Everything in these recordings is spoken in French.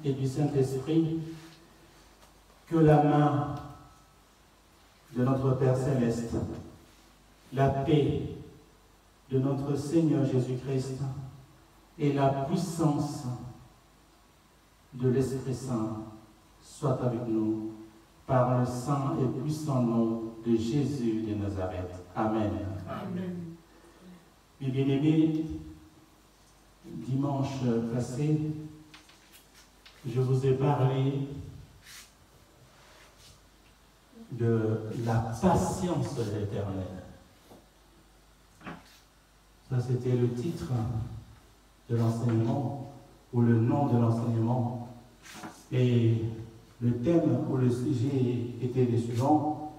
et du Saint-Esprit, que la main de notre Père Céleste, la paix de notre Seigneur Jésus-Christ et la puissance de l'Esprit Saint soient avec nous par le saint et puissant nom de Jésus de Nazareth. Amen. Amen. Mes bien-aimés, dimanche passé, je vous ai parlé de la patience de l'Éternel. Ça, c'était le titre de l'enseignement, ou le nom de l'enseignement. Et le thème ou le sujet était le suivant: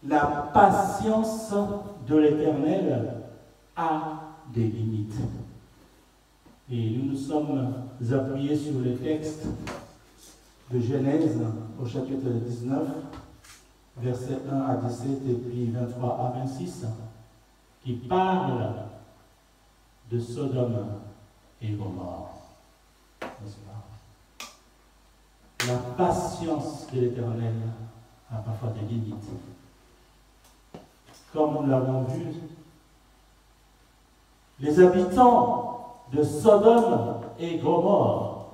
la patience de l'Éternel a des limites. Et nous nous sommes appuyés sur le texte de Genèse au chapitre 19, versets 1 à 17 et puis 23 à 26, qui parle de Sodome et Gomorrhe. N'est-ce pas? La patience de l'Éternel a parfois des limites. Comme nous l'avons vu, les habitants de Sodome et Gomorrhe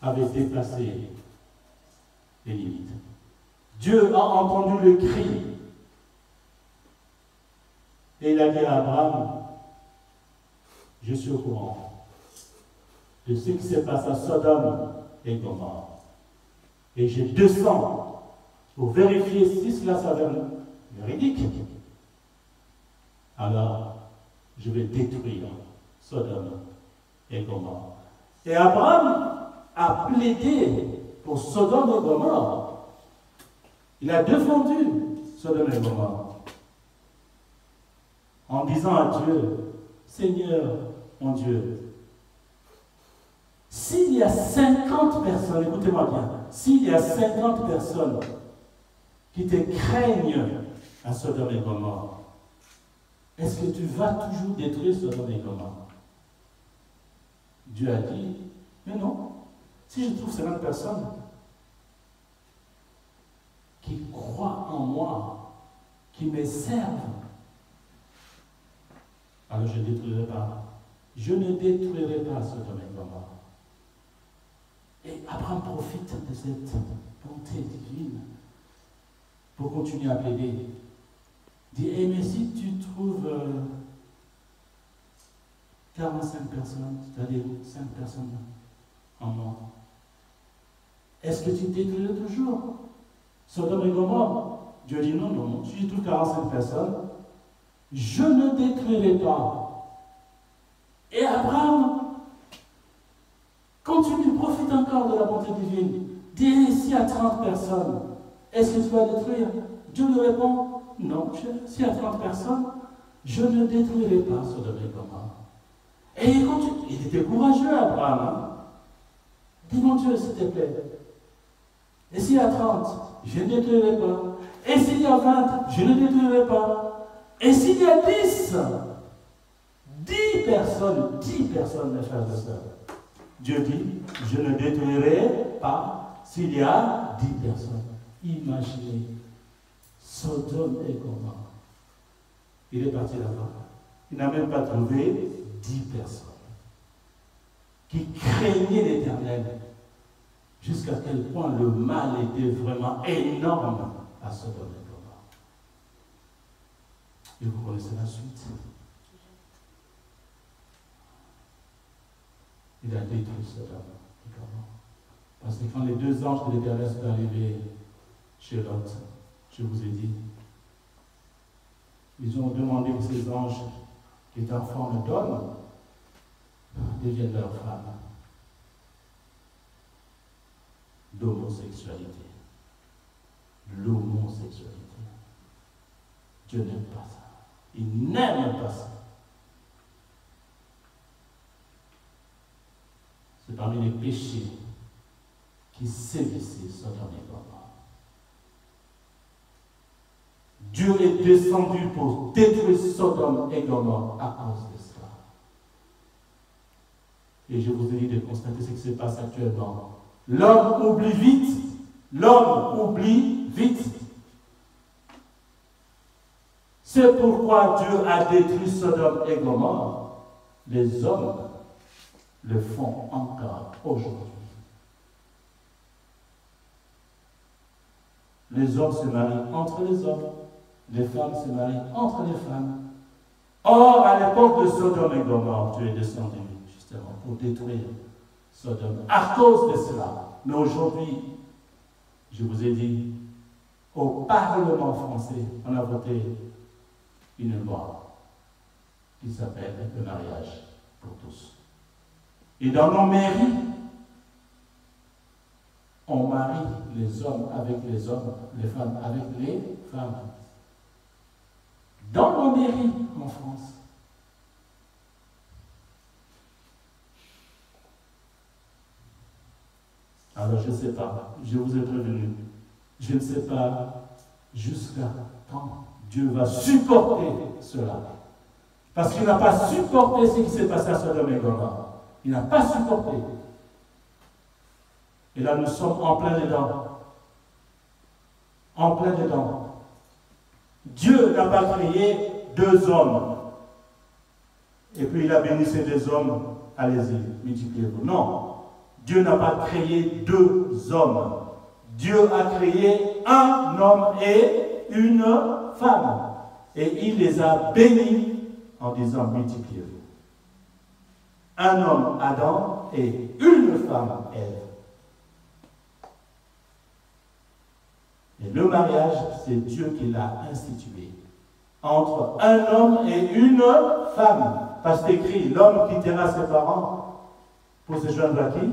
avaient dépassé les limites. Dieu a entendu le cri et il a dit à Abraham: je suis au courant de ce qui s'est passé à Sodome et Gomorrhe. Et je descends pour vérifier si cela s'avère véridique. Alors, je vais détruire Sodome et Gomorrhe. Et Abraham a plaidé pour Sodome et Gomorrhe. Il a défendu Sodome et Gomorrhe en disant à Dieu: Seigneur, mon Dieu, s'il y a 50 personnes, écoutez-moi bien, s'il y a 50 personnes qui te craignent à Sodome et Gomorrhe, est-ce que tu vas toujours détruire Sodome et Gomorrhe? Dieu a dit: mais non, si je trouve 50 personnes qui croient en moi, qui me servent, alors je ne détruirai pas. Je ne détruirai pas Sodome et Gomorrhe. Et Abraham profite de cette bonté divine pour continuer à plaider. Dit: eh, mais si tu trouves 45 personnes, c'est-à-dire 5 personnes en moi, est-ce que tu détruirais toujours Sodome et Gomorrhe? Dieu dit: non, non, si je trouve 45 personnes, je ne détruirai pas. Et Abraham continue, profite encore de la bonté divine. Dis: s'il y a 30 personnes, est-ce que tu vas détruire? Dieu lui répond: non, s'il y a 30 personnes, je ne détruirai pas Sodome et Gomorrhe. Et il continue. Il était courageux, Abraham. Hein? Dis: mon Dieu, s'il te plaît. Et s'il y a 30, je ne détruirai pas. Et s'il y a 20, je ne détruirai pas. Et s'il y a 10 personnes, mes frères et sœurs, Dieu dit: je ne détruirai pas s'il y a 10 personnes. Imaginez, Sodome et Gomorrhe. Il est parti là-bas. Il n'a même pas trouvé 10 personnes qui craignaient l'Éternel. Jusqu'à quel point le mal était vraiment énorme à Sodome et Gomorrhe. Et vous connaissez la suite. Il a détruit Sodome et Gomorrhe. Parce que quand les 2 anges de l'Éternel sont arrivés chez Lot, je vous ai dit, ils ont demandé que ces anges qui étaient en forme d'homme deviennent leurs femmes. D'homosexualité. L'homosexualité. Dieu n'aime pas ça. Il n'aime pas ça. C'est parmi les péchés qui sévissaient Sodome et Gomorrhe. Dieu est descendu pour détruire Sodome et Gomorrhe à cause de cela. Et je vous ai dit de constater ce qui se passe actuellement. L'homme oublie vite. L'homme oublie vite. C'est pourquoi Dieu a détruit Sodome et Gomorrhe. Les hommes le font encore aujourd'hui. Les hommes se marient entre les hommes. Les femmes se marient entre les femmes. Or, à l'époque de Sodome et Gomorrhe, Dieu est descendu justement pour détruire Sodome à cause de cela. Mais aujourd'hui, je vous ai dit, au Parlement français, on a voté une loi qui s'appelle le mariage pour tous. Et dans nos mairies, on marie les hommes avec les hommes, les femmes avec les femmes. Dans nos mairies en France. Alors je ne sais pas, je vous ai prévenu, je ne sais pas jusqu'à quand Dieu va supporter cela. Parce qu'il n'a pas supporté ce qui s'est passé à Sodome et Gomorrhe. Il n'a pas supporté. Et là, nous sommes en plein dedans. En plein dedans. Dieu n'a pas créé deux hommes. Et puis il a béni ces deux hommes. Allez-y, multipliez-vous. Non. Dieu n'a pas créé deux hommes. Dieu a créé un homme et une femme. Et il les a bénis en disant multipliez-vous. Un homme, Adam, et une femme, Ève. Et le mariage, c'est Dieu qui l'a institué. Entre un homme et une femme. Parce que c'est écrit, l'homme quittera ses parents pour se joindre à qui?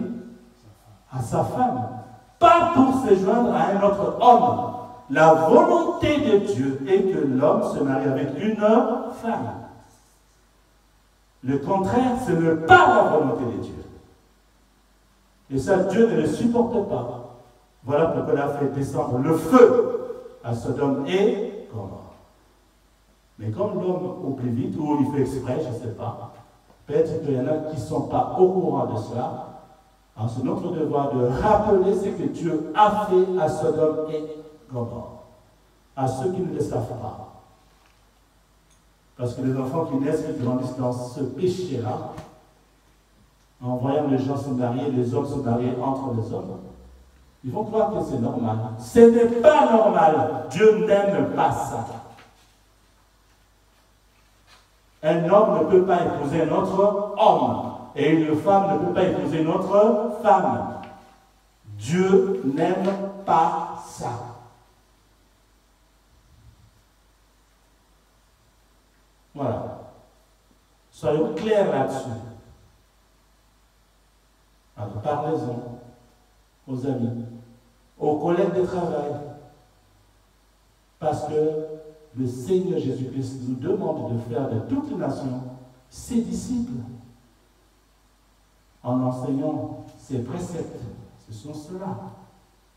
À sa femme. Pas pour se joindre à un autre homme. La volonté de Dieu est que l'homme se marie avec une femme. Le contraire, ce n'est pas la volonté de Dieu. Et ça, Dieu ne le supporte pas. Voilà pourquoi il a fait descendre le feu à Sodome et Gomorrhe. Mais comme l'homme oublie vite, ou il fait exprès, je ne sais pas, peut-être qu'il y en a qui ne sont pas au courant de cela. Alors c'est notre devoir de rappeler ce que Dieu a fait à Sodome et Gomorrhe. À ceux qui ne le savent pas. Parce que les enfants qui naissent, qui grandissent dans ce péché-là, en voyant les gens se marier, les hommes se marier entre les hommes, ils vont croire que c'est normal. Ce n'est pas normal. Dieu n'aime pas ça. Un homme ne peut pas épouser un autre homme. Et une femme ne peut pas épouser une autre femme. Dieu n'aime pas ça. Voilà. Soyons clairs là-dessus. Alors parlez-en aux amis, aux collègues de travail. Parce que le Seigneur Jésus-Christ nous demande de faire de toutes les nations ses disciples. En enseignant ses préceptes. Ce sont ceux-là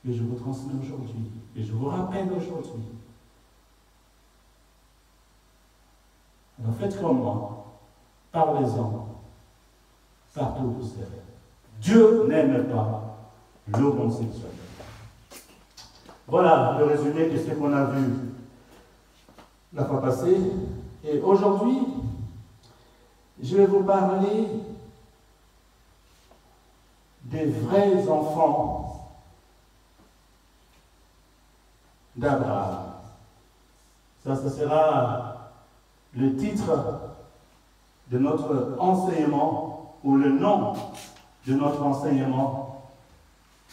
que je vous transmets aujourd'hui. Et je vous rappelle aujourd'hui. Alors faites comme moi. Parlez-en. Partout où vous êtes. Dieu n'aime pas l'homosexualité. Voilà le résumé de ce qu'on a vu la fois passée. Et aujourd'hui, je vais vous parler des vrais enfants d'Abraham. Ça, ce sera le titre de notre enseignement, ou le nom de notre enseignement,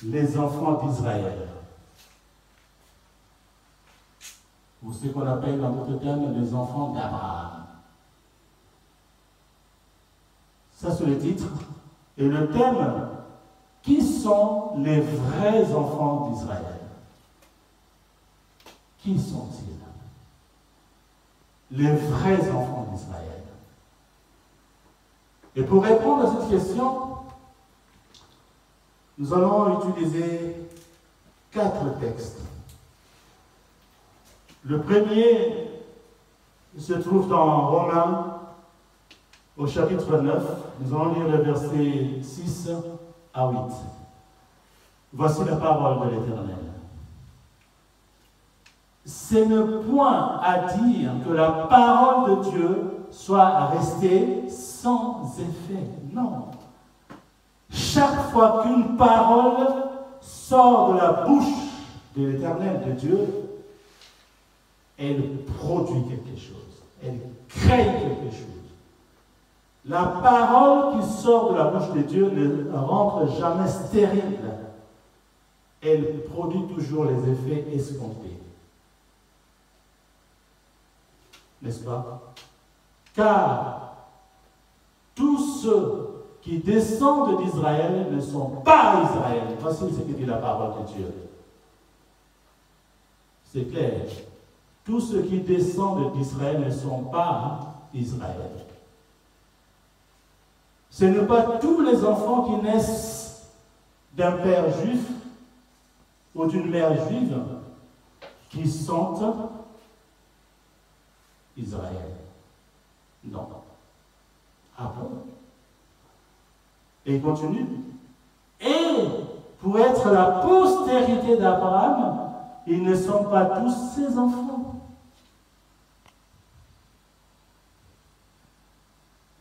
les enfants d'Israël. Ou ce qu'on appelle dans notre terme les enfants d'Abraham. Ça, c'est le titre. Et le thème, qui sont les vrais enfants d'Israël? Qui sont-ils? Les vrais enfants d'Israël. Et pour répondre à cette question, nous allons utiliser 4 textes. Le premier se trouve dans Romains, au chapitre 9, Nous allons lire le verset 6 à 8. Voici la parole de l'Éternel. Ce n'est point à dire que la parole de Dieu soit restée sans effet. Non. Chaque fois qu'une parole sort de la bouche de l'Éternel, de Dieu, elle produit quelque chose. Elle crée quelque chose. La parole qui sort de la bouche de Dieu ne rentre jamais stérile. Elle produit toujours les effets escomptés. N'est-ce pas? Car tous ceux qui descendent d'Israël ne sont pas Israël. Voici ce que dit la parole de Dieu. C'est clair. Tous ceux qui descendent d'Israël ne sont pas Israël. Ce n'est pas tous les enfants qui naissent d'un père juif ou d'une mère juive qui sont Israël. Non. Ah bon? Et il continue. Et pour être la postérité d'Abraham, ils ne sont pas tous ses enfants.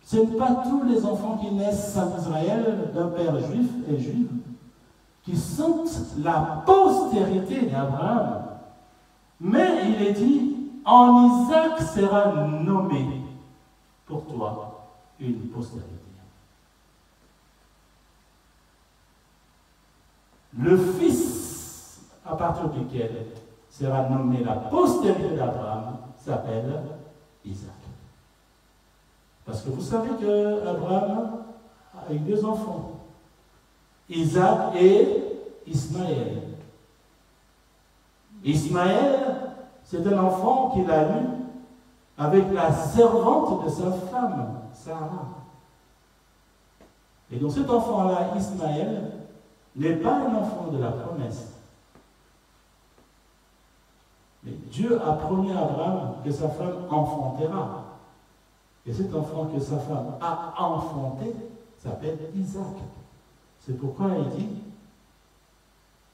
Ce n'est pas tous les enfants qui naissent en Israël d'un père juif et juive qui sont la postérité d'Abraham. Mais il est dit, en Isaac sera nommé pour toi une postérité. Le fils à partir duquel sera nommé la postérité d'Abraham s'appelle Isaac. Parce que vous savez qu'Abraham a eu deux enfants, Isaac et Ismaël. Ismaël, c'est un enfant qu'il a eu avec la servante de sa femme, Sarah. Et donc cet enfant-là, Ismaël, n'est pas un enfant de la promesse. Mais Dieu a promis à Abraham que sa femme enfantera. Et cet enfant que sa femme a enfanté s'appelle Isaac. C'est pourquoi il dit,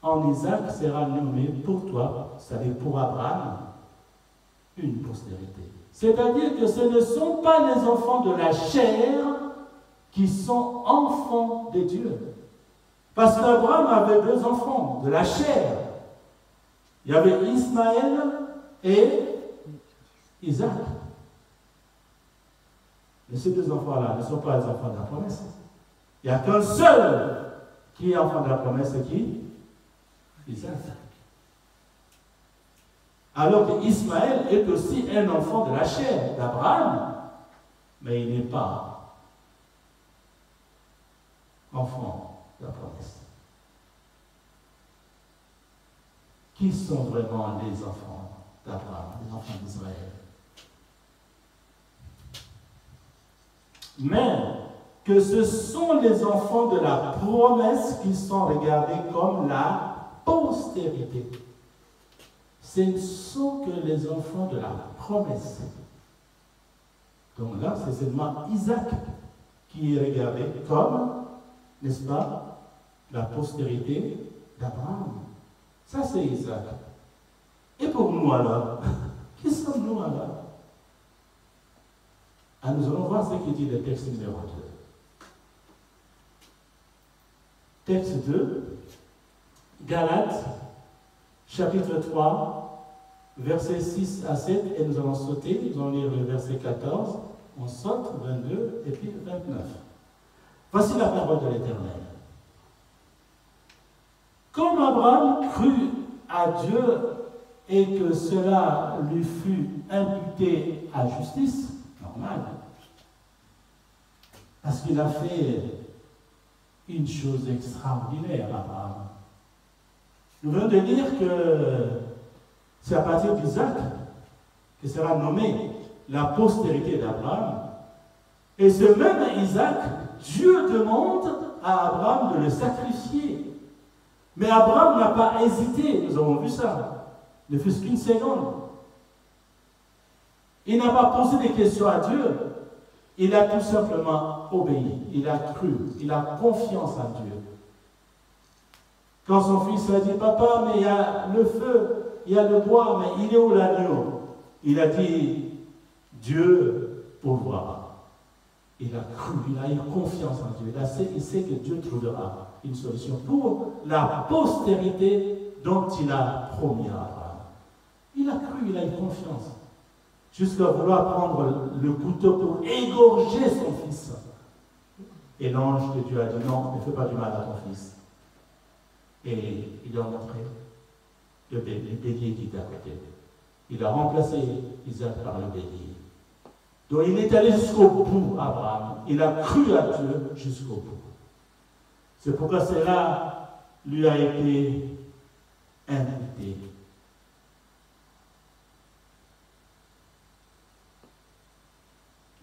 en Isaac sera nommé pour toi, c'est-à-dire pour Abraham, une postérité. C'est-à-dire que ce ne sont pas les enfants de la chair qui sont enfants de Dieu. Parce qu'Abraham avait deux enfants de la chair. Il y avait Ismaël et Isaac. Mais ces deux enfants-là ne sont pas les enfants de la promesse. Il n'y a qu'un seul qui est enfant de la promesse, c'est qui? Isaac. Alors que Ismaël est aussi un enfant de la chair d'Abraham, mais il n'est pas enfant de la promesse. Qui sont vraiment les enfants d'Abraham, les enfants d'Israël? Mais que ce sont les enfants de la promesse qui sont regardés comme la postérité. Ce ne sont que les enfants de la promesse. Donc là, c'est seulement Isaac qui est regardé comme, n'est-ce pas, la postérité d'Abraham. Ça, c'est Isaac. Et pour nous alors, qui sommes-nous alors? Ah, nous allons voir ce qui dit le texte numéro 2. Texte 2, Galates, chapitre 3, versets 6 à 7, et nous allons sauter, nous allons lire le verset 14, on saute, 22 et puis 29. Voici la parole de l'Éternel. Comme Abraham crut à Dieu et que cela lui fut imputé à justice, normal, parce qu'il a fait une chose extraordinaire, Abraham. Nous venons de dire que c'est à partir d'Isaac que sera nommée la postérité d'Abraham. Et ce même Isaac, Dieu demande à Abraham de le sacrifier. Mais Abraham n'a pas hésité, nous avons vu ça, ne fût-ce qu'une seconde. Il n'a pas posé des questions à Dieu. Il a tout simplement obéi, il a cru, il a confiance en Dieu. Quand son fils a dit, papa, mais il y a le feu, il y a le bois, mais il est où l'agneau? Il a dit, Dieu pourvoira. Il a cru, il a eu confiance en Dieu. Il sait que Dieu trouvera une solution pour la postérité dont il a promis à Abraham. Il a cru, il a eu confiance. Jusqu'à vouloir prendre le couteau pour égorger son fils. Et l'ange de Dieu a dit, non, ne fais pas du mal à ton fils. Et il a montré le bélier qui était à côté. Il a remplacé Isaac par le bélier. Donc il est allé jusqu'au bout, Abraham. Il a cru à Dieu jusqu'au bout. C'est pourquoi cela lui a été invité.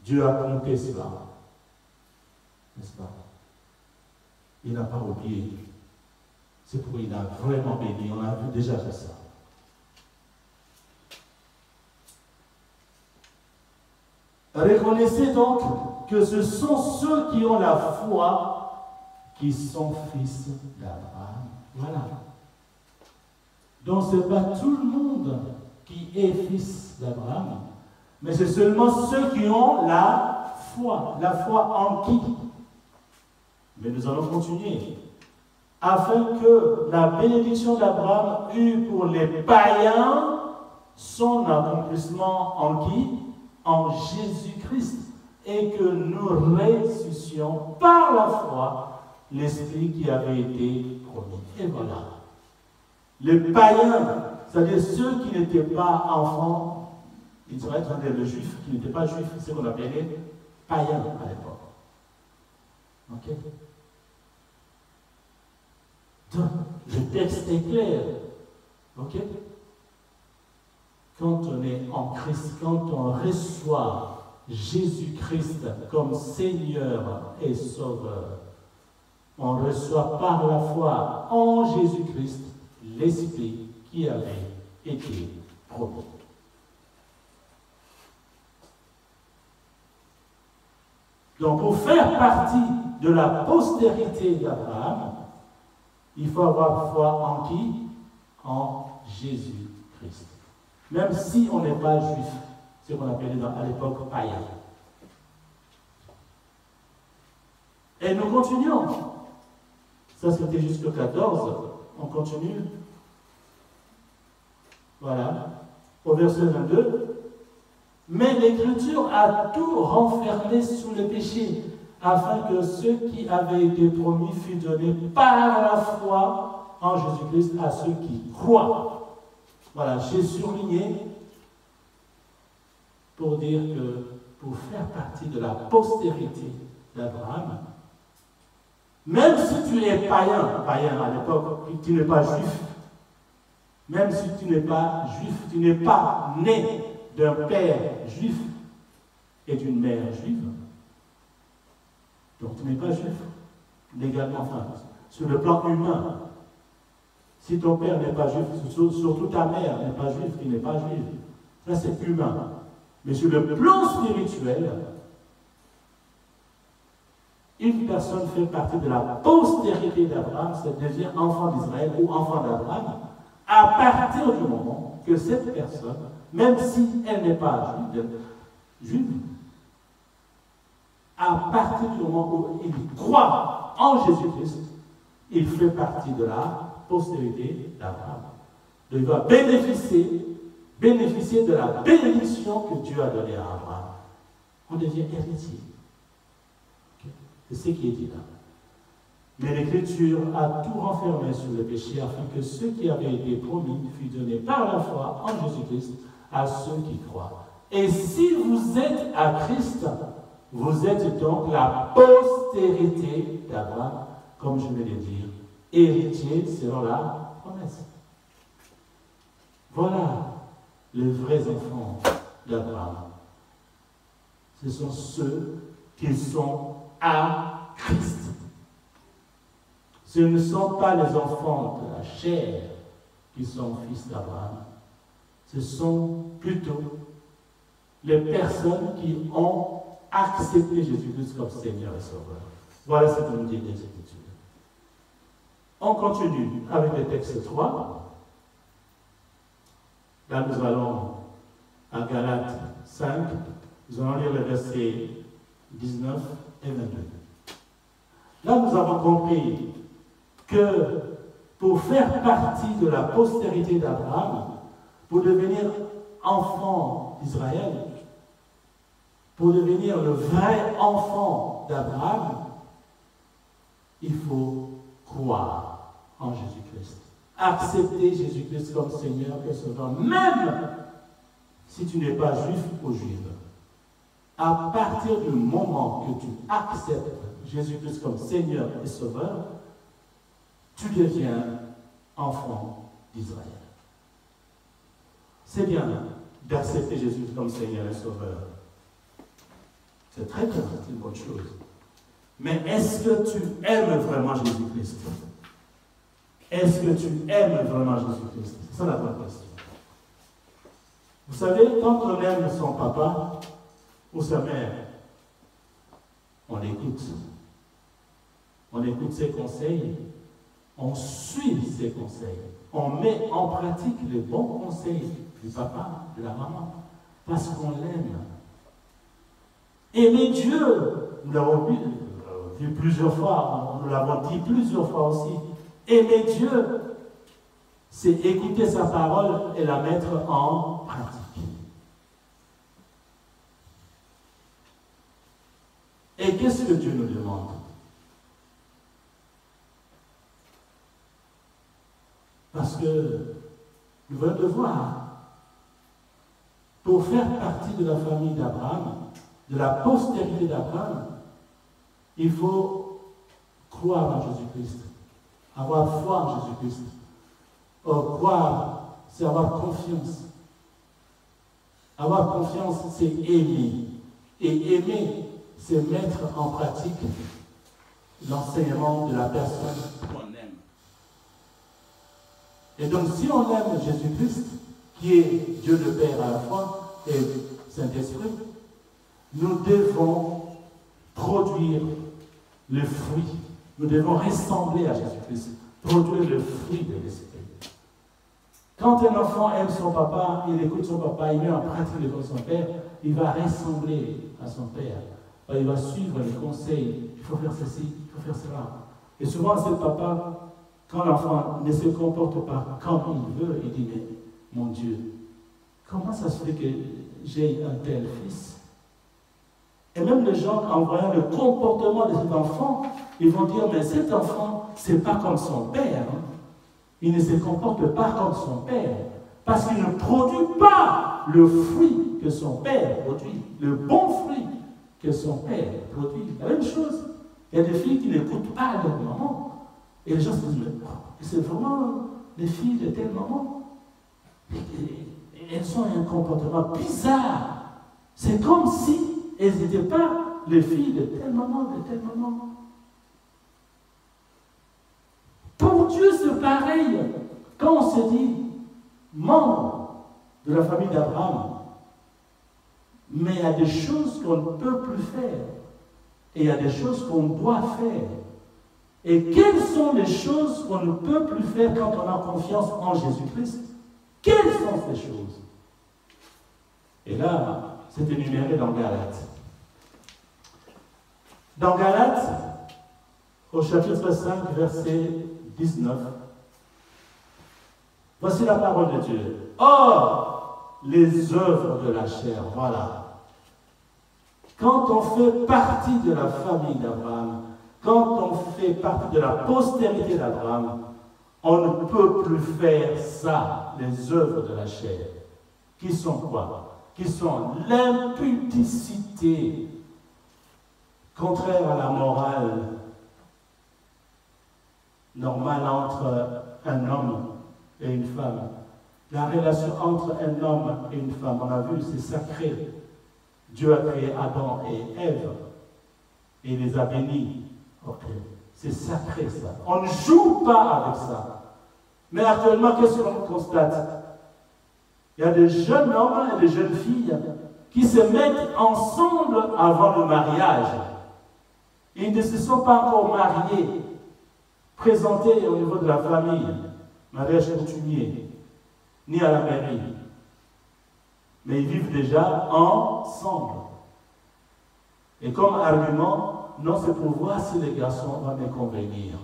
Dieu a compté cela, n'est-ce pas? Il n'a pas oublié. C'est pourquoi il a vraiment béni. On a vu déjà fait ça. Reconnaissez donc que ce sont ceux qui ont la foi qui sont fils d'Abraham. Voilà. Donc ce n'est pas tout le monde qui est fils d'Abraham, mais c'est seulement ceux qui ont la foi. La foi en qui? Mais nous allons continuer. Afin que la bénédiction d'Abraham eût pour les païens son accomplissement en qui? En Jésus-Christ. Et que nous ressuscitions par la foi l'Esprit qui avait été promis. Et voilà. Les païens, c'est-à-dire ceux qui n'étaient pas enfants d'Israël, c'est-à-dire les juifs qui n'étaient pas juifs, c'est ce qu'on appelait païens à l'époque. Ok? Donc, le texte est clair. Ok? Quand on est en Christ, quand on reçoit Jésus-Christ comme Seigneur et Sauveur, on reçoit par la foi en Jésus-Christ l'Esprit qui avait été promis. Donc, pour faire partie de la postérité d'Abraham, il faut avoir foi en qui? En Jésus-Christ. Même si on n'est pas juif, c'est ce qu'on appelait à l'époque païen. Et nous continuons. Ça, c'était jusqu'au 14. On continue. Voilà. Au verset 22. Mais l'Écriture a tout renfermé sous le péché, afin que ce qui avait été promis fût donné par la foi en Jésus-Christ à ceux qui croient. Voilà, j'ai souligné pour dire que pour faire partie de la postérité d'Abraham, même si tu es païen à l'époque, tu n'es pas juif, même si tu n'es pas juif, tu n'es pas né d'un père juif et d'une mère juive, donc tu n'es pas juif, légalement, enfin, sur le plan humain. Si ton père n'est pas juif, surtout ta mère n'est pas juive, tu n'es pas juif. Ça, c'est humain. Mais sur le plan spirituel, une personne fait partie de la postérité d'Abraham, c'est-à-dire enfant d'Israël ou enfant d'Abraham, à partir du moment que cette personne, même si elle n'est pas juive, à partir du moment où il croit en Jésus-Christ, il fait partie de la postérité d'Abraham. Donc il va bénéficier de la bénédiction que Dieu a donnée à Abraham. On devient héritier. Okay? C'est ce qui est dit là. Mais l'Écriture a tout renfermé sur le péché afin que ce qui avait été promis fût donné par la foi en Jésus-Christ à ceux qui croient. Et si vous êtes à Christ, vous êtes donc la postérité d'Abraham, comme je vais le dire, héritier selon la promesse. Voilà les vrais enfants d'Abraham. Ce sont ceux qui sont à Christ. Ce ne sont pas les enfants de la chair qui sont fils d'Abraham. Ce sont plutôt les personnes qui ont accepté Jésus-Christ comme Seigneur et Sauveur. Voilà ce que nous dit les Écritures. On continue avec le texte 3. Là, nous allons à Galates 5. Nous allons lire les versets 19 et 22. Là, nous avons compris que pour faire partie de la postérité d'Abraham, pour devenir enfant d'Israël, pour devenir le vrai enfant d'Abraham, il faut croire en Jésus-Christ. Accepter Jésus-Christ comme Seigneur et Sauveur, même si tu n'es pas juif ou juive. À partir du moment que tu acceptes Jésus-Christ comme Seigneur et Sauveur, tu deviens enfant d'Israël. C'est bien d'accepter Jésus comme Seigneur et Sauveur. C'est très bien, c'est une bonne chose. Mais est-ce que tu aimes vraiment Jésus-Christ? Est-ce que tu aimes vraiment Jésus-Christ? C'est ça la bonne question. Vous savez, quand on aime son papa ou sa mère, on l'écoute. On écoute ses conseils, on suit ses conseils, on met en pratique les bons conseils du papa, de la maman, parce qu'on l'aime. Aimer Dieu, nous l'avons vu plusieurs fois, nous l'avons dit plusieurs fois aussi. Aimer Dieu, c'est écouter sa parole et la mettre en pratique. Et qu'est-ce que Dieu nous demande? Parce que nous allons devoir, pour faire partie de la famille d'Abraham, de la postérité d'Abraham, il faut croire en Jésus-Christ, avoir foi en Jésus-Christ. Croire, c'est avoir confiance. Avoir confiance, c'est aimer. Et aimer, c'est mettre en pratique l'enseignement de la personne qu'on aime. Et donc, si on aime Jésus-Christ, qui est Dieu le Père à la fois et Saint-Esprit, nous devons produire le fruit. Nous devons ressembler à Jésus-Christ, produire le fruit de l'Esprit. Quand un enfant aime son papa, il écoute son papa, il met en pratique les conseils de son père, il va ressembler à son père. Il va suivre les conseils. Il faut faire ceci, il faut faire cela. Et souvent, c'est le papa, quand l'enfant ne se comporte pas comme il veut, il dit, mais mon Dieu, comment ça se fait que j'ai un tel fils? Et même les gens, en voyant le comportement de cet enfant, ils vont dire, mais cet enfant, c'est pas comme son père. Hein. Il ne se comporte pas comme son père. Parce qu'il ne produit pas le fruit que son père produit, le bon fruit que son père produit. La même chose. Il y a des filles qui n'écoutent pas leur maman. Et les gens se disent, mais c'est vraiment les filles de telle maman. Elles ont un comportement bizarre. C'est comme si elles n'étaient pas les filles de telle maman, de telle maman. Pour Dieu, c'est pareil. Quand on se dit membre de la famille d'Abraham, mais il y a des choses qu'on ne peut plus faire. Et il y a des choses qu'on doit faire. Et quelles sont les choses qu'on ne peut plus faire quand on a confiance en Jésus-Christ? Quelles sont ces choses? Et là, c'est énuméré dans Galates. Dans Galates, au chapitre 5, verset 19, voici la parole de Dieu. Or, les œuvres de la chair, voilà. Quand on fait partie de la famille d'Abraham, quand on fait partie de la postérité d'Abraham, on ne peut plus faire ça, les œuvres de la chair. Qui sont quoi? Qui sont l'impudicité, contraire à la morale normale entre un homme et une femme. La relation entre un homme et une femme, on a vu, c'est sacré. Dieu a créé Adam et Ève et il les a bénis. Okay. C'est sacré ça. On ne joue pas avec ça. Mais actuellement, qu'est-ce qu'on constate? Il y a des jeunes hommes et des jeunes filles qui se mettent ensemble avant le mariage. Ils ne se sont pas encore mariés, présentés au niveau de la famille, mariage coutumier, ni à la mairie. Mais ils vivent déjà ensemble. Et comme argument, non, c'est pour voir si les garçons vont me convenir.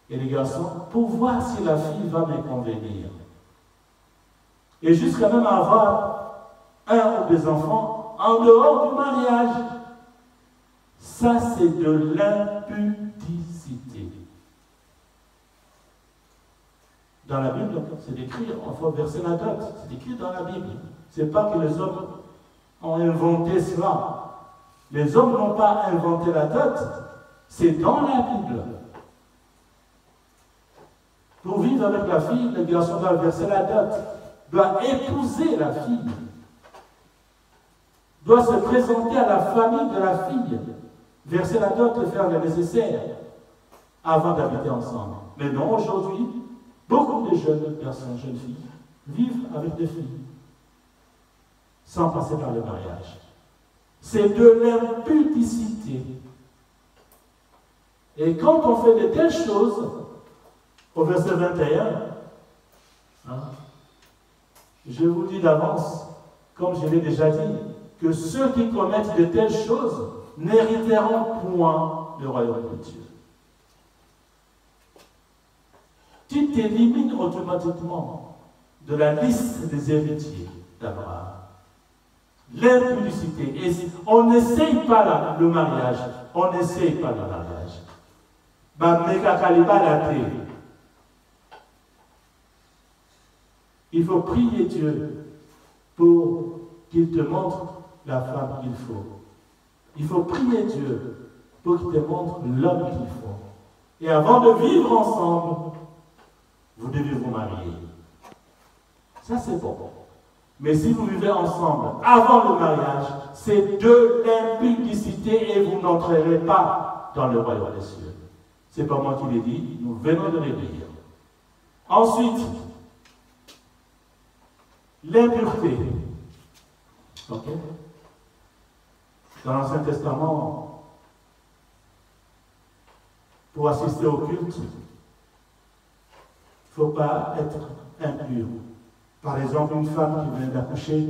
Et les garçons, pour voir si la fille va me convenir. Et jusqu'à même avoir un ou deux enfants en dehors du mariage. Ça, c'est de l'impudicité. Dans la Bible, c'est écrit, on faut verser la dot, c'est écrit dans la Bible. Ce n'est pas que les hommes ont inventé cela. Les hommes n'ont pas inventé la dot, c'est dans la Bible. Pour vivre avec la fille, le garçon doit verser la dot, doit épouser la fille, doit se présenter à la famille de la fille, verser la dot et faire le nécessaire avant d'habiter ensemble. Mais non, aujourd'hui, beaucoup de jeunes personnes, jeunes filles, vivent avec des filles sans passer par le mariage. C'est de l'impudicité. Et quand on fait de telles choses, au verset 21, je vous dis d'avance, comme je l'ai déjà dit, que ceux qui commettent de telles choses n'hériteront point le royaume de Dieu. Tu t'élimines automatiquement de la liste des héritiers d'Abraham. L'impudicité. Et on n'essaye pas le mariage. On n'essaye pas le mariage. Il faut prier Dieu pour qu'il te montre la femme qu'il faut. Il faut prier Dieu pour qu'il te montre l'homme qu'il faut. Et avant de vivre ensemble, vous devez vous marier. Ça, c'est bon. Mais si vous vivez ensemble avant le mariage, c'est de l'impudicité et vous n'entrerez pas dans le royaume des cieux. Ce n'est pas moi qui l'ai dit, nous venons de le dire. Ensuite, l'impureté. Ok? Dans l'Ancien Testament, pour assister au culte, il ne faut pas être impur. Par exemple, une femme qui vient d'accoucher,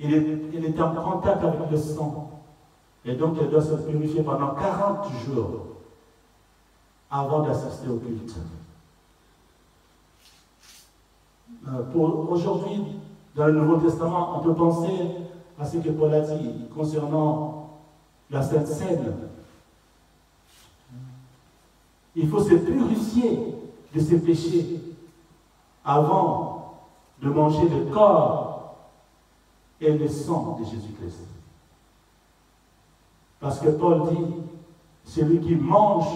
elle est en contact avec le sang. Et donc, elle doit se purifier pendant 40 jours avant d'assister au culte. Pour aujourd'hui, dans le Nouveau Testament, on peut penser à ce que Paul a dit concernant la Sainte Seine. Il faut se purifier de ses péchés avant de manger le corps et le sang de Jésus-Christ. Parce que Paul dit, celui qui mange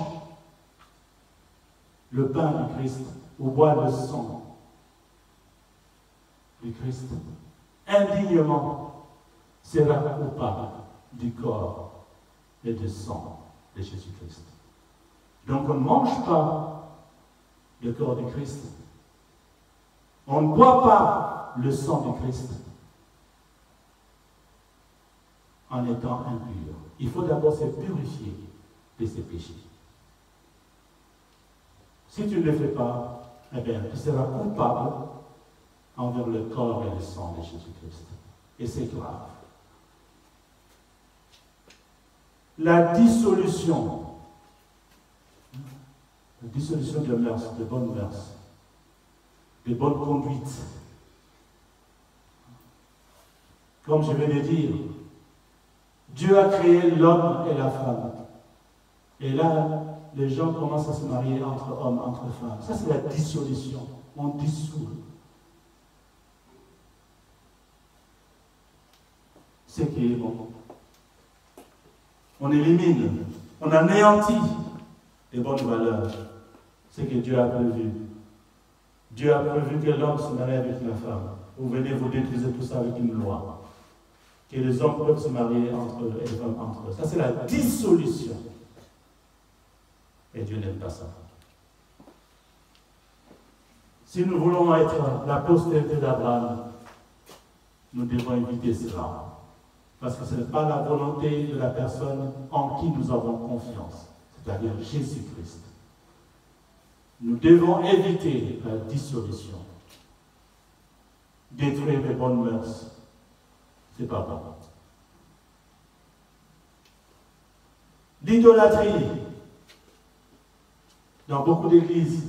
le pain du Christ ou boit le sang du Christ, indignement sera coupable du corps et du sang de Jésus-Christ. Donc on ne mange pas le corps du Christ. On ne boit pas le sang du Christ en étant impur. Il faut d'abord se purifier de ses péchés. Si tu ne le fais pas, eh bien, tu seras coupable envers le corps et le sang de Jésus-Christ. Et c'est grave. La dissolution de mœurs, de bonnes mœurs, de bonne conduite. Comme je vais le dire, Dieu a créé l'homme et la femme. Et là, les gens commencent à se marier entre hommes, entre femmes. Ça, c'est la dissolution. On dissout. Ce qui est bon. On élimine, on anéantit les bonnes valeurs. Ce que Dieu a prévu. Dieu a prévu que l'homme se marie avec la femme. Vous venez vous détruisez tout ça avec une loi. Que les hommes peuvent se marier entre eux et les femmes entre eux. Ça, c'est la dissolution. Et Dieu n'aime pas ça. Si nous voulons être la postérité d'Abraham, nous devons éviter cela. Parce que ce n'est pas la volonté de la personne en qui nous avons confiance, c'est-à-dire Jésus-Christ. Nous devons éviter la dissolution. Détruire les bonnes mœurs, c'est pas bon. L'idolâtrie, dans beaucoup d'églises,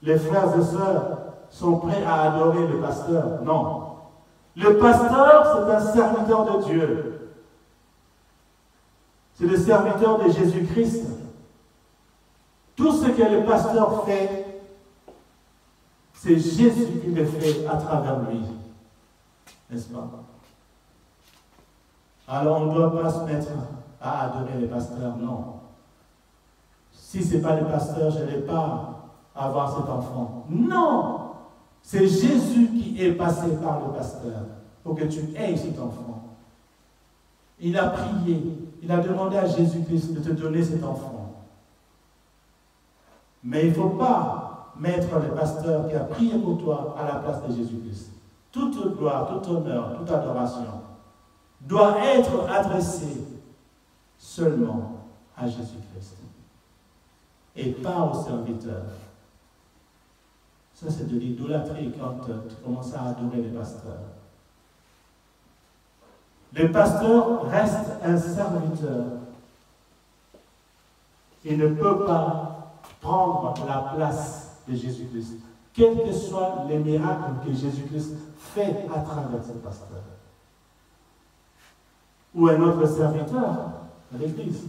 les frères et sœurs sont prêts à adorer le pasteur. Non. Le pasteur, c'est un serviteur de Dieu. C'est le serviteur de Jésus-Christ. Tout ce que le pasteur fait, c'est Jésus qui le fait à travers lui. N'est-ce pas? Alors on ne doit pas se mettre à adorer les pasteurs, non. Si ce n'est pas le pasteur, je n'ai pas à avoir cet enfant. Non! C'est Jésus qui est passé par le pasteur pour que tu aies cet enfant. Il a prié, il a demandé à Jésus-Christ de te donner cet enfant. Mais il ne faut pas mettre le pasteur qui a prié pour toi à la place de Jésus-Christ. Toute gloire, tout honneur, toute adoration doit être adressée seulement à Jésus-Christ et pas au serviteur. Ça, c'est de l'idolâtrie quand tu commences à adorer les pasteurs. Le pasteur reste un serviteur. Il ne peut pas prendre la place de Jésus-Christ, quels que soient les miracles que Jésus-Christ fait à travers ce pasteur. Ou un autre serviteur à l'église.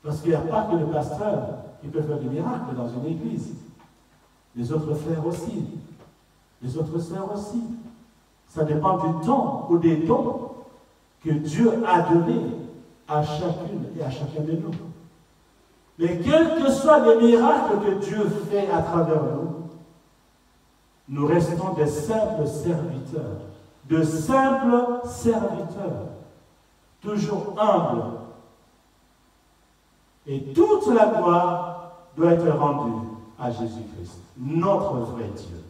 Parce qu'il n'y a pas que le pasteur qui peut faire des miracles dans une église. Les autres frères aussi. Les autres sœurs aussi. Ça dépend du temps ou des dons que Dieu a donnés à chacune et à chacun de nous. Mais quels que soient les miracles que Dieu fait à travers nous, nous restons des simples serviteurs. De simples serviteurs. Toujours humbles. Et toute la gloire doit être rendue à Jésus-Christ, notre vrai Dieu.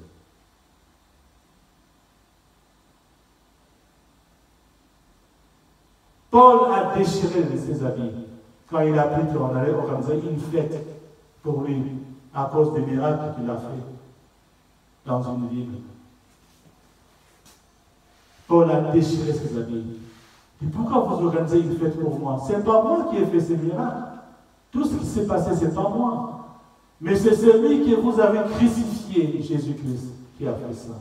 Paul a déchiré ses habits quand il a appris qu'on allait organiser une fête pour lui à cause des miracles qu'il a fait dans une ville. Paul a déchiré ses habits. Et pourquoi vous organisez une fête pour moi? Ce n'est pas moi qui ai fait ces miracles. Tout ce qui s'est passé, ce n'est pas moi. Mais c'est celui que vous avez crucifié, Jésus-Christ, qui a fait ça.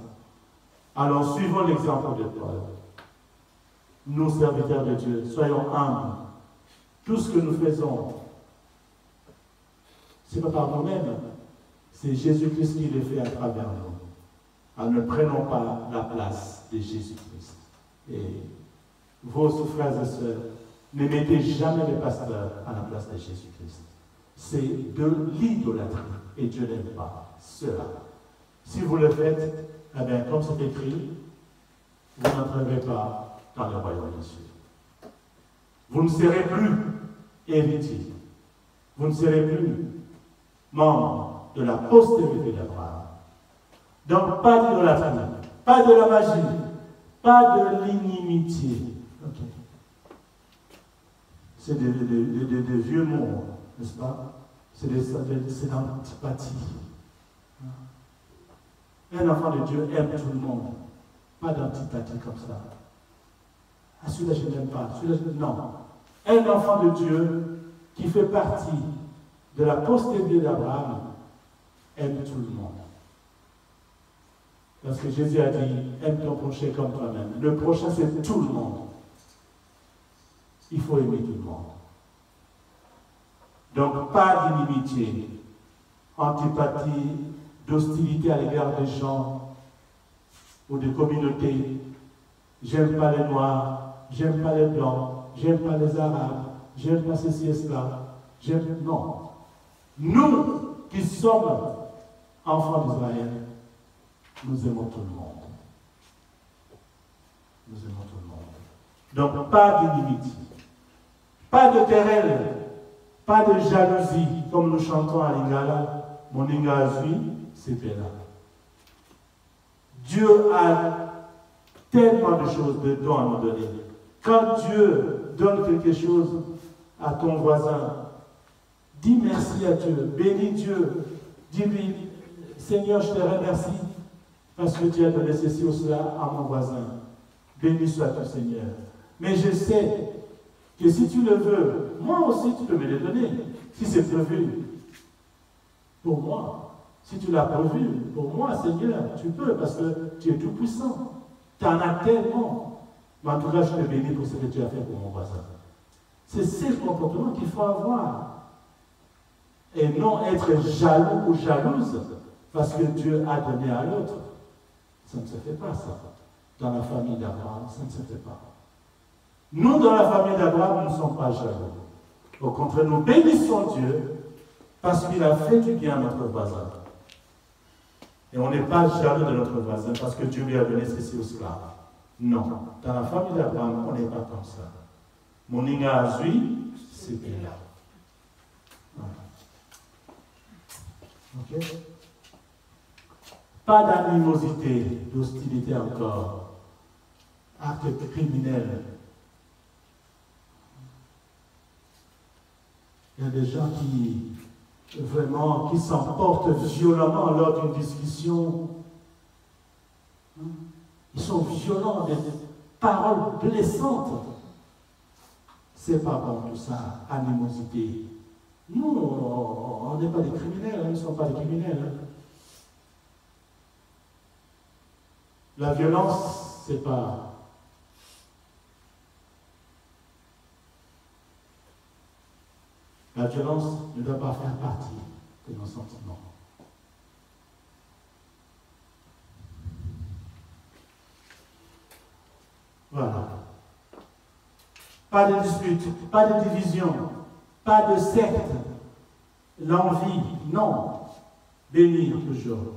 Alors, suivons l'exemple de Paul. Nous, serviteurs de Dieu, soyons humbles. Tout ce que nous faisons, ce n'est pas par nous-mêmes, c'est Jésus-Christ qui le fait à travers nous. Alors, ne prenons pas la place de Jésus-Christ. Et vos frères et sœurs, ne mettez jamais le pasteur à la place de Jésus-Christ. C'est de l'idolâtrie. Et Dieu n'aime pas cela. Si vous le faites, eh bien, comme c'est écrit, vous n'entrerez pas dans le royaume des cieux. Vous ne serez plus héritier. Vous ne serez plus membre de la postérité d'Abraham. Donc, pas d'idolâtrie, pas de la magie, pas de l'inimitié. Okay. C'est des vieux mots, n'est-ce pas? C'est l'antipathie. Un enfant de Dieu aime tout le monde. Pas d'antipathie comme ça. Ah, celui-là, je n'aime pas. Non. Un enfant de Dieu qui fait partie de la postérité d'Abraham aime tout le monde. Parce que Jésus a dit, aime ton prochain comme toi-même. Le prochain, c'est tout le monde. Il faut aimer tout le monde. Donc, pas d'inimitié, antipathie, d'hostilité à l'égard des gens ou des communautés. J'aime pas les Noirs, j'aime pas les Blancs, j'aime pas les Arabes, j'aime pas ceci et cela. Non. Nous qui sommes enfants d'Israël, nous aimons tout le monde. Nous aimons tout le monde. Donc, pas d'inimitié, pas de querelle, pas de jalousie, comme nous chantons à Lingala. Mon Lingala, c'était là. Dieu a tellement de choses, de dons à nous donner. Quand Dieu donne quelque chose à ton voisin, dis merci à Dieu, bénis Dieu, dis-lui, Seigneur, je te remercie parce que tu as donné ceci ou cela à mon voisin. Béni sois-tu, Seigneur. Mais je sais que si tu le veux, moi aussi tu peux me le donner. Si c'est prévu pour moi, si tu l'as prévu pour moi, Seigneur, tu peux parce que tu es tout puissant. Tu en as tellement. Mais en tout cas, je te bénis pour ce que tu as fait pour mon voisin. C'est ce comportement qu'il faut avoir. Et non être jaloux ou jalouse parce que Dieu a donné à l'autre. Ça ne se fait pas, ça. Dans la famille d'Abraham, ça ne se fait pas. Nous, dans la famille d'Abraham, nous ne sommes pas jaloux. Au contraire, nous bénissons Dieu parce qu'il a fait du bien à notre voisin. Et on n'est pas jaloux de notre voisin parce que Dieu lui a donné ceci ou cela. Non. Dans la famille d'Abraham, on n'est pas comme ça. Mon inga azui, c'est bien là. Ok? Pas d'animosité, d'hostilité encore. Acte criminel. Il y a des gens qui s'emportent violemment lors d'une discussion. Ils sont violents, des paroles blessantes. C'est pas bon tout ça, animosité. Nous, on n'est pas des criminels, nous ne sommes pas des criminels. La violence, c'est pas... La violence ne doit pas faire partie de nos sentiments. Voilà. Pas de dispute, pas de division, pas de secte, l'envie, non. Bénir toujours.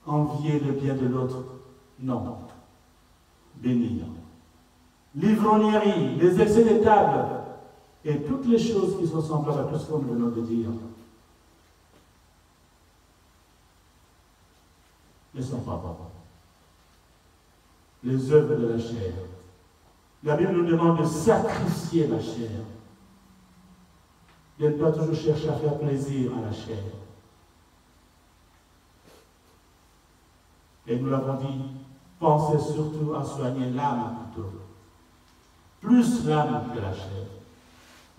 Envier le bien de l'autre, non. Bénir. L'ivrognerie, les excès de table, et toutes les choses qui sont semblables à tout ce que nous venons de dire ne sont pas bonnes. Les œuvres de la chair. La Bible nous demande de sacrifier la chair. De ne pas toujours chercher à faire plaisir à la chair. Et nous l'avons dit, pensez surtout à soigner l'âme plutôt. Plus l'âme que la chair.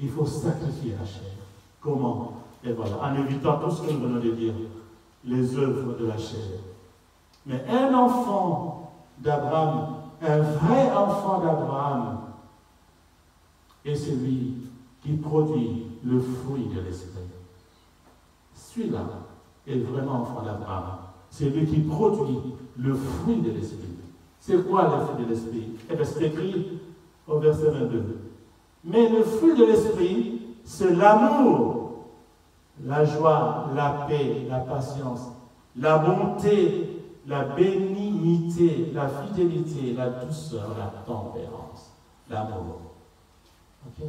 Il faut sacrifier la chair. Comment? Et voilà, en évitant tout ce que nous venons de dire, les œuvres de la chair. Mais un enfant d'Abraham, un vrai enfant d'Abraham, est celui qui produit le fruit de l'esprit. Celui-là est vraiment enfant d'Abraham. C'est lui qui produit le fruit de l'esprit. C'est quoi le fruit de l'esprit? Eh bien, c'est écrit au verset 22. Mais le fruit de l'esprit, c'est l'amour, la joie, la paix, la patience, la bonté, la bénignité, la fidélité, la douceur, la tempérance, l'amour. Ok?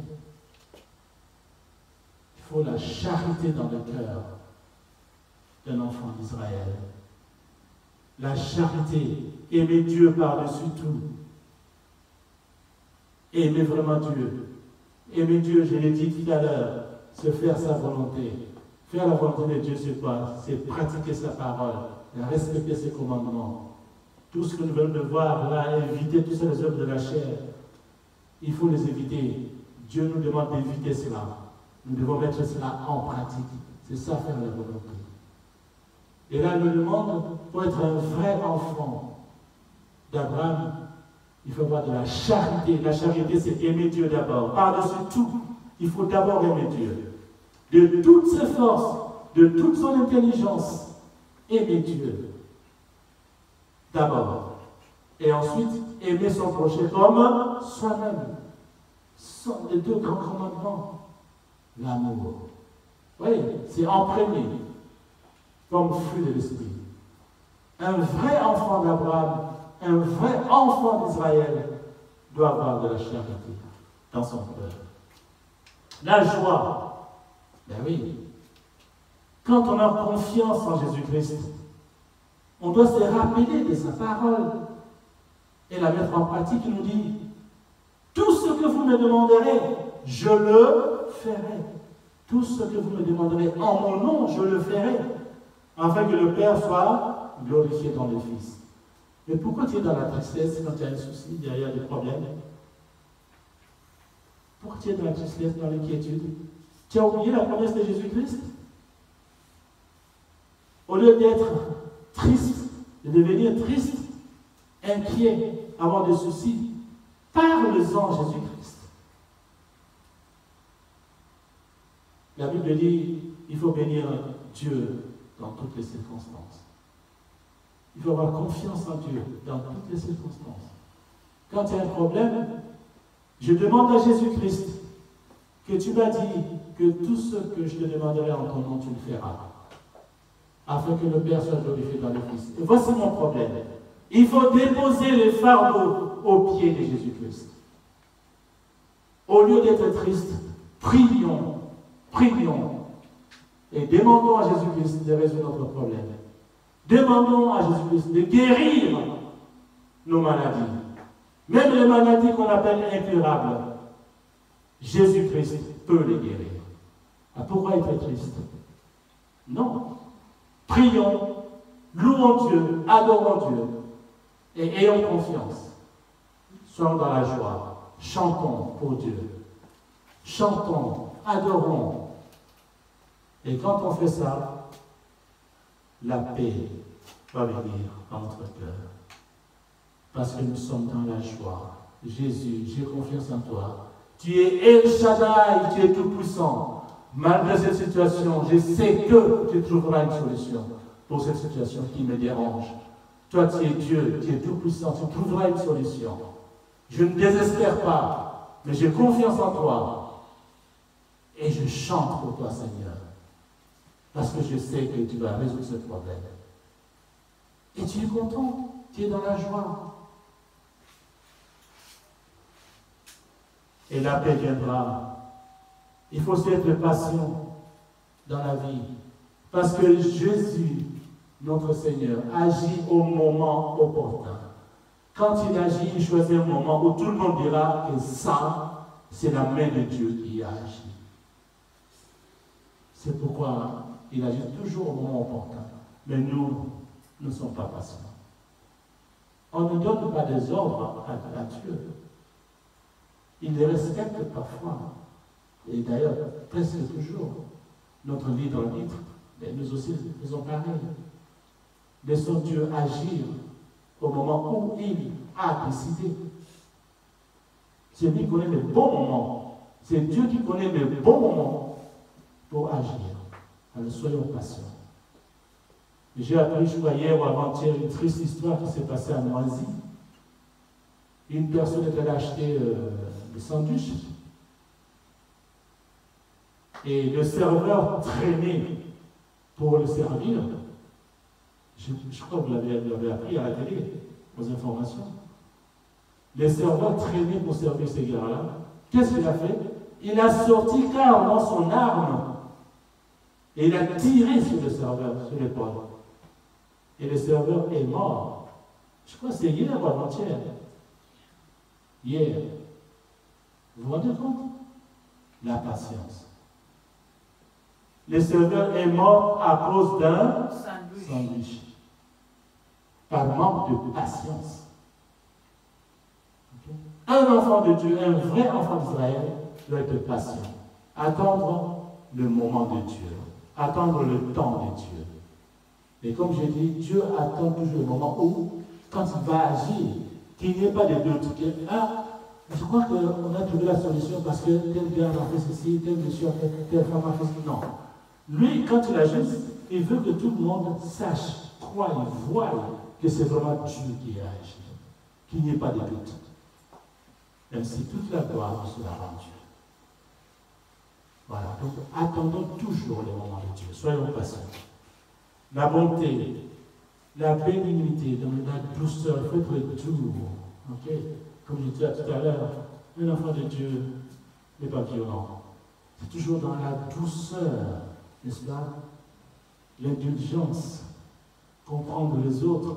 Il faut la charité dans le cœur d'un enfant d'Israël. La charité, aimer Dieu par-dessus tout. Aimer vraiment Dieu. Aimer Dieu, je l'ai dit tout à l'heure, c'est faire sa volonté. Faire la volonté de Dieu, c'est quoi? C'est pratiquer sa parole, respecter ses commandements. Tout ce que nous venons de voir là, éviter toutes ces œuvres de la chair, il faut les éviter. Dieu nous demande d'éviter cela. Nous devons mettre cela en pratique. C'est ça, faire la volonté. Et là, il nous demande, pour être un vrai enfant d'Abraham, il faut avoir de la charité. La charité, c'est aimer Dieu d'abord. Par-dessus tout, il faut d'abord aimer Dieu. De toutes ses forces, de toute son intelligence, aimer Dieu. D'abord. Et ensuite, aimer son prochain comme soi-même. Ce sont les deux grands commandements. L'amour. Oui, c'est en premier, comme fruit de l'esprit. Un vrai enfant d'Abraham, un vrai enfant d'Israël doit avoir de la charité dans son cœur. La joie. Ben oui. Quand on a confiance en Jésus-Christ, On doit se rappeler de sa parole et la mettre en pratique. Il nous dit, tout ce que vous me demanderez, je le ferai. Tout ce que vous me demanderez en mon nom, je le ferai, afin que le Père soit glorifié dans le Fils. Mais pourquoi tu es dans la tristesse quand il y a un souci, derrière des problèmes? Pourquoi tu es dans la tristesse, dans l'inquiétude? Tu as oublié la promesse de Jésus-Christ? Au lieu d'être triste, de devenir triste, inquiet, avoir des soucis, parle-en à Jésus-Christ. La Bible dit, il faut bénir Dieu dans toutes les circonstances. Il faut avoir confiance en Dieu dans toutes les circonstances. Quand il y a un problème, je demande à Jésus-Christ que tu m'as dit que tout ce que je te demanderai en ton nom, tu le feras, afin que le Père soit glorifié dans le Fils. Et voici mon problème. Il faut déposer les fardeaux aux pieds de Jésus-Christ. Au lieu d'être triste, prions, et demandons à Jésus-Christ de résoudre notre problème. Demandons à Jésus-Christ de guérir nos maladies. Même les maladies qu'on appelle incurables, Jésus-Christ peut les guérir. Ah, pourquoi être triste? Non. Prions, louons Dieu, adorons Dieu et ayons confiance. Soyons dans la joie. Chantons pour Dieu. Chantons, adorons. Et quand on fait ça, la paix va venir dans notre cœur. Parce que nous sommes dans la joie. Jésus, j'ai confiance en toi. Tu es El Shaddai, tu es tout puissant. Malgré cette situation, je sais que tu trouveras une solution pour cette situation qui me dérange. Toi, tu es Dieu, tu es tout puissant, tu trouveras une solution. Je ne désespère pas, mais j'ai confiance en toi. Et je chante pour toi, Seigneur. Parce que je sais que tu vas résoudre ce problème. Et tu es content, tu es dans la joie. Et la paix viendra. Il faut aussi être patient dans la vie. Parce que Jésus, notre Seigneur, agit au moment opportun. Quand il agit, il choisit un moment où tout le monde dira que ça, c'est la main de Dieu qui agit. C'est pourquoi il agit toujours au moment opportun. Mais nous ne sommes pas patients. On ne donne pas des ordres à Dieu. Il les respecte parfois. Et d'ailleurs, presque toujours. Notre livre le dit, mais nous aussi faisons pareil. Laissons Dieu agir au moment où il a décidé. C'est lui qui connaît les bons moments. C'est Dieu qui connaît les bons moments pour agir. Alors soyons patients. J'ai appris, je crois, hier ou avant-hier, une triste histoire qui s'est passée à Noisy. Une personne est allée acheter des sandwichs. Et le serveur traînait pour le servir. Je crois que vous l'avez appris à la télé, aux informations. Le serveur traînait pour servir ces gars-là. Qu'est-ce qu'il a fait? Il a sorti carrément son arme et il a tiré sur le serveur, sur l'épaule. Et le serveur est mort. Je crois que c'est hier ou avant-hier. Hier. Vous vous rendez compte? La patience. Le serveur est mort à cause d'un sandwich. Par manque de patience. Okay? Un enfant de Dieu, un vrai enfant d'Israël, doit être patient. Attendre le moment de Dieu. Attendre le temps de Dieu. Et comme je dis, Dieu attend toujours le moment où, quand il va agir, qu'il n'y ait pas de doute. Je crois qu'on a trouvé la solution parce que tel gars a fait ceci, tel monsieur a fait, telle femme a fait ceci. Non. Lui, quand il agit, il veut que tout le monde sache, croie et voie que c'est vraiment Dieu qui a agi. Qu'il n'y ait pas de doute. Même si toute la gloire sera rendue. Voilà. Donc, attendons toujours les moments de Dieu. Soyons patients. La bonté, la bénignité, dans la douceur, il faut être doux. Ok? Comme je disais tout à l'heure, un enfant de Dieu n'est pas violent. C'est toujours dans la douceur, n'est-ce pas? L'indulgence. comprendre les autres,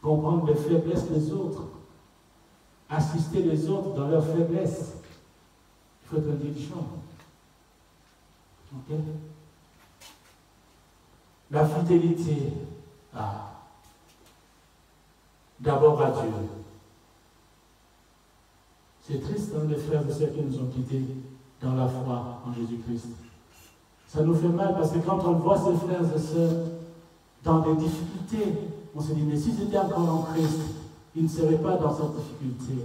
comprendre les faiblesses des autres, assister les autres dans leurs faiblesses. Il faut être intelligent. Ok? La fidélité, d'abord à Dieu. C'est triste, hein, les frères et sœurs qui nous ont quittés dans la foi en Jésus-Christ. Ça nous fait mal parce que quand on voit ces frères et sœurs dans des difficultés, on se dit, mais s'ils étaient encore en Christ, ils ne seraient pas dans cette difficulté.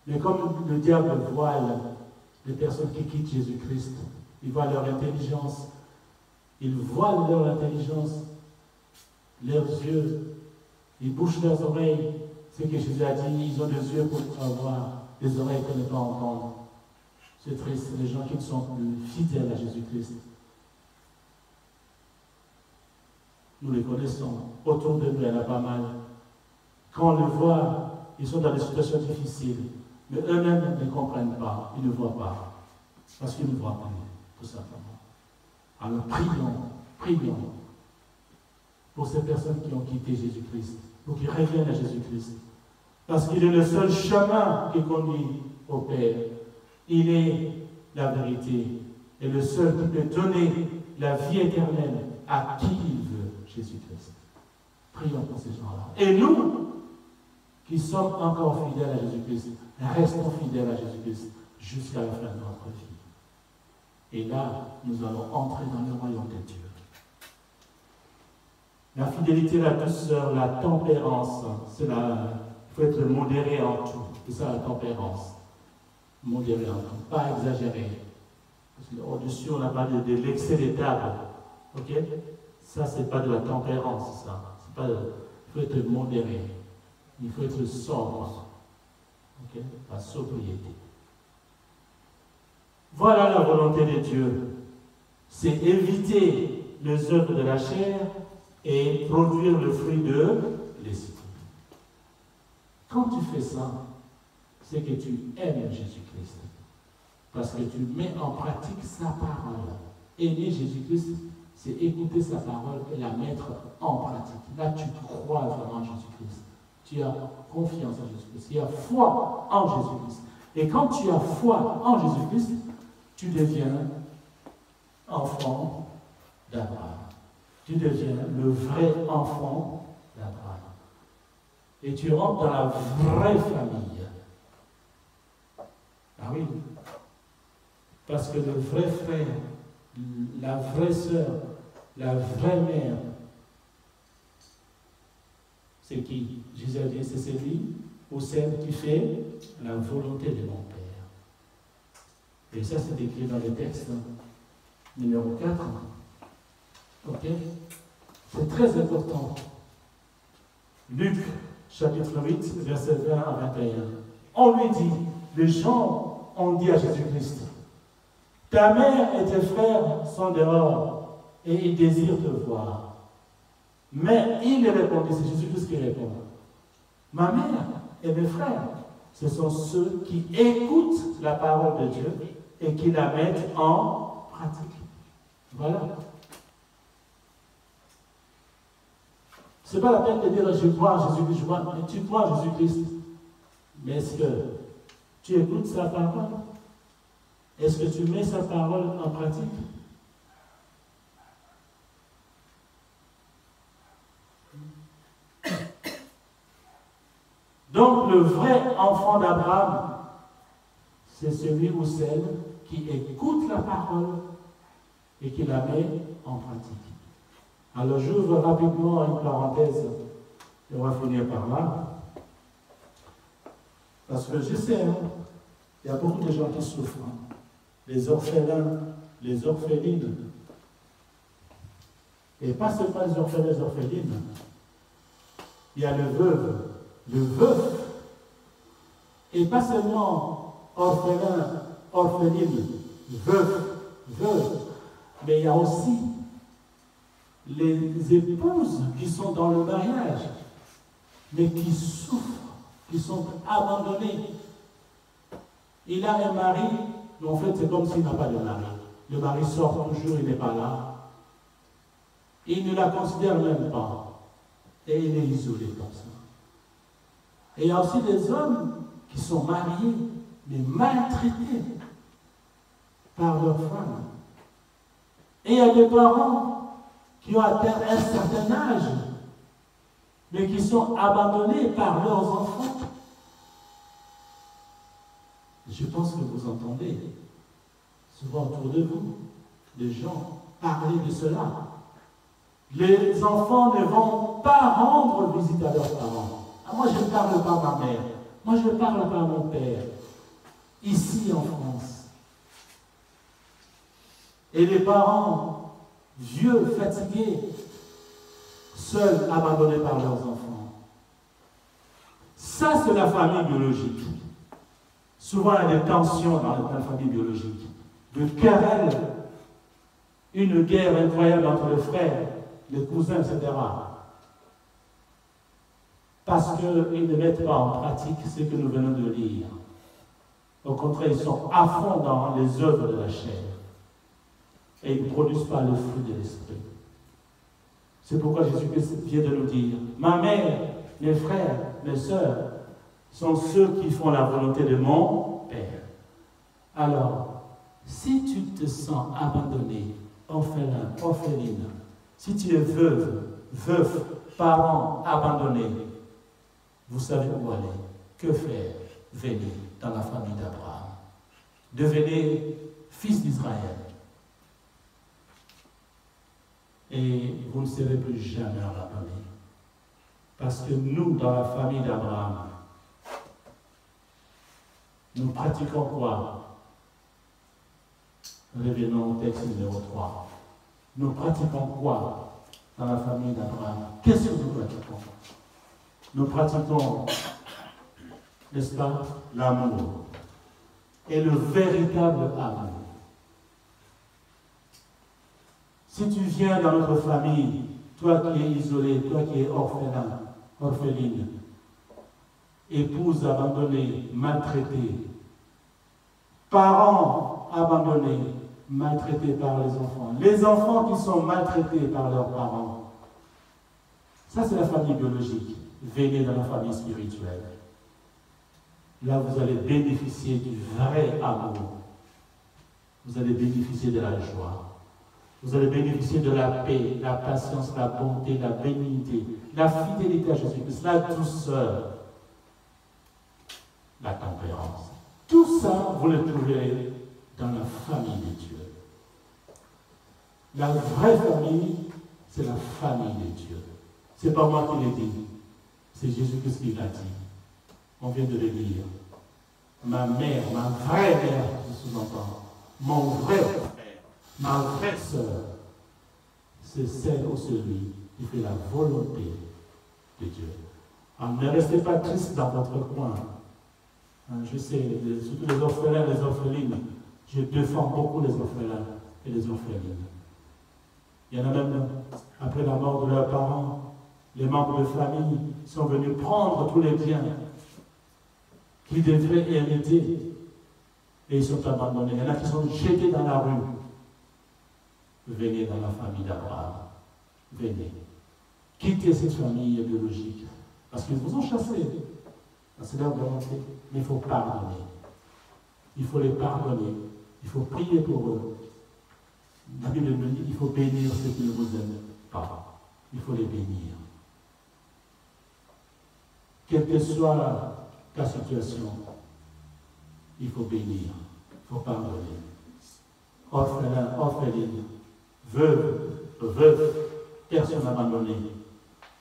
Mais comme le diable voile les personnes qui quittent Jésus-Christ, il voit leur intelligence, il voile leur intelligence, leurs yeux, il bouche leurs oreilles. C'est que Jésus a dit, ils ont des yeux pour voir, des oreilles pour ne pas entendre. C'est triste, c'est les gens qui ne sont plus fidèles à Jésus-Christ. Nous les connaissons. Autour de nous, il y en a pas mal. Quand on les voit, ils sont dans des situations difficiles. Mais eux-mêmes ne comprennent pas, ils ne voient pas. Parce qu'ils ne voient pas, tout simplement. Alors prions pour ces personnes qui ont quitté Jésus-Christ, pour qu'ils reviennent à Jésus-Christ. Parce qu'il est le seul chemin qui conduit au Père. Il est la vérité et le seul qui peut donner la vie éternelle à qui il veut, Jésus-Christ. Prions pour ces gens-là. Et nous, qui sommes encore fidèles à Jésus-Christ, restons fidèles à Jésus-Christ jusqu'à la fin de notre vie. Et là, nous allons entrer dans le royaume de Dieu. La fidélité, la douceur, la tempérance, il faut être modéré en tout. C'est ça la tempérance. Modéré en tout, pas exagéré. Parce qu'au-dessus, on a parlé de l'excès des tables. Ok? Ça, c'est pas de la tempérance, ça. Il faut être modéré. Il faut être sobre. Ok? La sobriété. Voilà la volonté de Dieu. C'est éviter les œuvres de la chair et produire le fruit de l'esprit. Quand tu fais ça, c'est que tu aimes Jésus-Christ. Parce que tu mets en pratique sa parole. Aimer Jésus-Christ, c'est écouter sa parole et la mettre en pratique. Là, tu crois vraiment en Jésus-Christ. Tu as confiance en Jésus-Christ. Tu as foi en Jésus-Christ. Et quand tu as foi en Jésus-Christ, tu deviens enfant d'Abraham. Tu deviens le vrai enfant d'Abraham. Et tu rentres dans la vraie famille. Ah oui. Parce que le vrai frère, la vraie sœur, la vraie mère, c'est qui? Jésus a dit, c'est celui ou celle qui fait la volonté de mon Père. Et ça, c'est écrit dans le texte numéro 4. Ok? C'est très important. Luc, chapitre 8, verset 20 à 21. On lui dit, les gens ont dit à Jésus-Christ, ta mère et tes frères sont dehors et ils désirent te voir. Mais il lui répondit, c'est Jésus-Christ qui répond, ma mère et mes frères, ce sont ceux qui écoutent la parole de Dieu et qui la mettent en pratique. Voilà. Ce n'est pas la peine de dire je crois en Jésus-Christ, mais tu crois en Jésus-Christ. Mais est-ce que tu écoutes sa parole? Est-ce que tu mets sa parole en pratique? Donc le vrai enfant d'Abraham, c'est celui ou celle qui écoute la parole et qui la met en pratique. Alors j'ouvre rapidement une parenthèse et on va finir par là. Parce que je sais, il y a beaucoup de gens qui souffrent. Les orphelins, les orphelines. Et pas seulement les orphelins, les orphelines. Il y a le veuf. Et pas seulement orphelin, orpheline, veuve. Mais il y a aussi les épouses qui sont dans le mariage, mais qui souffrent, qui sont abandonnées. Il a un mari, mais en fait c'est comme s'il n'a pas de mari. Le mari sort toujours, il n'est pas là. Il ne la considère même pas. Et il est isolé comme ça. Et il y a aussi des hommes qui sont mariés, mais maltraités par leurs femmes. Et il y a des parents qui ont atteint un certain âge, mais qui sont abandonnés par leurs enfants. Je pense que vous entendez souvent autour de vous des gens parler de cela. Les enfants ne vont pas rendre visite à leurs parents. Ah, moi, je ne parle pas à ma mère. Moi, je ne parle pas à mon père. Ici, en France. Et les parents, vieux, fatigués, seuls, abandonnés par leurs enfants. Ça, c'est la famille biologique. Souvent, il y a des tensions dans la famille biologique, de querelles, une guerre incroyable entre les frères, les cousins, etc. Parce qu'ils ne mettent pas en pratique ce que nous venons de lire. Au contraire, ils sont à fond dans les œuvres de la chair. Et ils ne produisent pas le fruit de l'esprit. C'est pourquoi Jésus-Christ vient de nous dire, ma mère, mes frères, mes sœurs, sont ceux qui font la volonté de mon Père. Alors, si tu te sens abandonné, orphelin, orpheline, si tu es veuve, veuf, parent abandonné, vous savez où aller. Que faire? Venez dans la famille d'Abraham. Devenez fils d'Israël. Et vous ne serez plus jamais abandonné. Parce que nous, dans la famille d'Abraham, nous pratiquons quoi? Revenons au texte numéro 3. Nous pratiquons quoi dans la famille d'Abraham? Qu'est-ce que nous pratiquons? Nous pratiquons, n'est-ce pas, l'amour. Et le véritable amour. Si tu viens dans notre famille, toi qui es isolé, toi qui es orphelin, orpheline, épouse abandonnée, maltraitée, parents abandonnés, maltraités par les enfants qui sont maltraités par leurs parents. Ça, c'est la famille biologique. Venez dans la famille spirituelle. Là, vous allez bénéficier du vrai amour. Vous allez bénéficier de la joie. Vous allez bénéficier de la paix, la patience, la bonté, la bénignité, la fidélité à Jésus-Christ, la douceur, la tempérance. Tout ça, vous le trouverez dans la famille de Dieu. La vraie famille, c'est la famille de Dieu. Ce n'est pas moi qui l'ai dit, c'est Jésus-Christ qui l'a dit. On vient de le lire. Ma mère, ma vraie mère, je sous-entends, mon vrai frère, ma vraie sœur, c'est celle ou celui qui fait la volonté de Dieu. Alors, ne restez pas triste dans votre coin. Je sais, surtout les orphelins, les orphelines, je défends beaucoup les orphelins et les orphelines. Il y en a même, après la mort de leurs parents, les membres de famille sont venus prendre tous les biens qu'ils devraient hériter et ils sont abandonnés. Il y en a qui sont jetés dans la rue. Venez dans la famille d'Abraham. Venez. Quittez cette famille biologique. Parce qu'ils vous ont chassé. C'est leur volonté. Mais il faut pardonner. Il faut les pardonner. Il faut prier pour eux. La Bible nous dit qu'il faut bénir ceux qui ne vous aiment pas. Il faut les bénir. Quelle que soit ta situation, il faut bénir. Il faut pardonner. Orphelin, orpheline, veuve, personne abandonnée.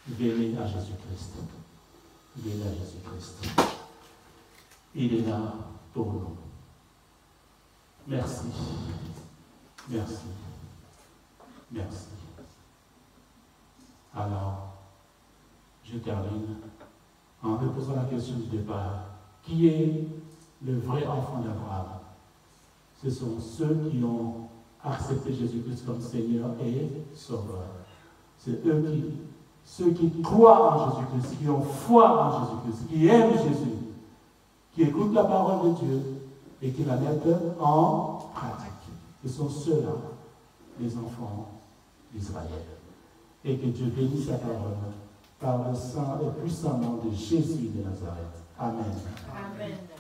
Venez à Jésus-Christ. Venez à Jésus-Christ. Il est là pour nous. Merci. Merci. Merci. Alors, je termine en reposant la question du départ. Qui est le vrai enfant d'Abraham? Ce sont ceux qui ont accepté Jésus-Christ comme Seigneur et Sauveur. C'est ceux qui croient en Jésus-Christ, qui ont foi en Jésus-Christ, qui aiment Jésus, qui écoutent la parole de Dieu et qui la mettent en pratique. Ce sont ceux-là, les enfants d'Israël. et que Dieu bénisse sa parole par le sang et puissant nom de Jésus de Nazareth. Amen. Amen.